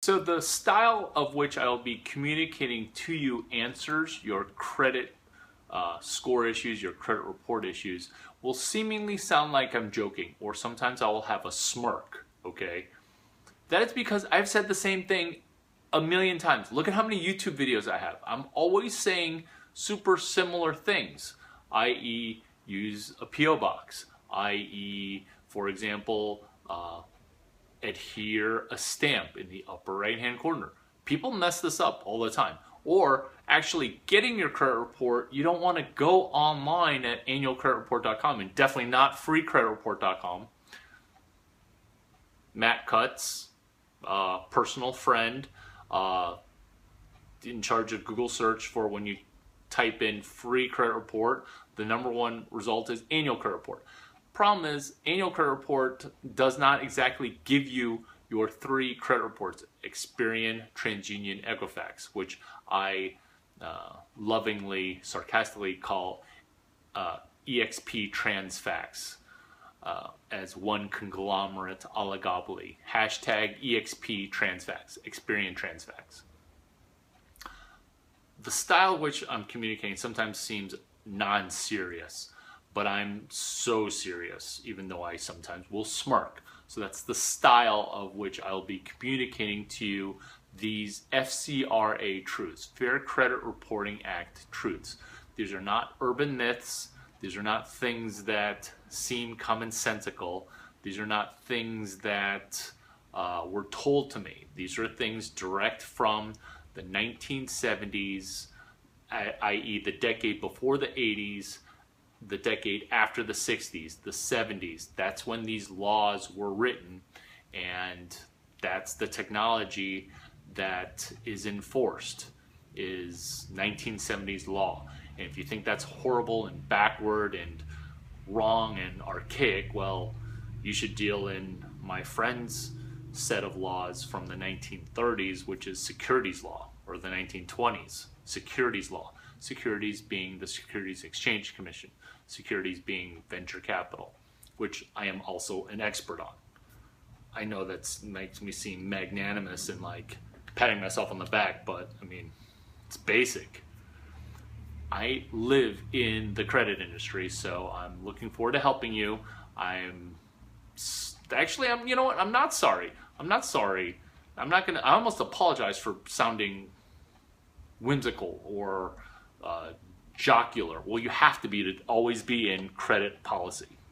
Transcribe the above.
So the style of which I will be communicating to you answers your credit score issues, your credit report issues, will seemingly sound like I'm joking, or sometimes I will have a smirk, okay? That is because I've said the same thing a million times. Look at how many YouTube videos I have. I'm always saying super similar things, i.e. use a P.O. box, i.e. for example, adhere a stamp in the upper right hand corner. People mess this up all the time. Or actually getting your credit report, you don't want to go online at annualcreditreport.com, and definitely not freecreditreport.com. Matt Cutts, personal friend, in charge of Google search for when you type in free credit report, the #1 result is annual credit report. Problem is, annual credit report does not exactly give you your 3 credit reports: Experian, TransUnion, Equifax, which I lovingly, sarcastically call EXP Transfax, as one conglomerate oligopoly. Hashtag EXP Transfax, Experian Transfax. The style which I'm communicating sometimes seems non-serious, but I'm so serious, even though I sometimes will smirk. So that's the style of which I'll be communicating to you these FCRA truths, Fair Credit Reporting Act truths. These are not urban myths. These are not things that seem commonsensical. These are not things that were told to me. These are things direct from the 1970s, i.e. the decade before the 80s, the decade after the 60s, the 70s. That's when these laws were written, and that's the technology that is enforced, is 1970s law. And if you think that's horrible and backward and wrong and archaic, well, you should deal in my friend's set of laws from the 1930s, which is securities law, or the 1920s, securities law. Securities being the Securities Exchange Commission, securities being venture capital, which I am also an expert on. I know that makes me seem magnanimous and like patting myself on the back, but I mean, it's basic. I live in the credit industry, so I'm looking forward to helping you. You know what? I'm not sorry. I almost apologize for sounding whimsical or jocular. Well, you have to always be in credit policy.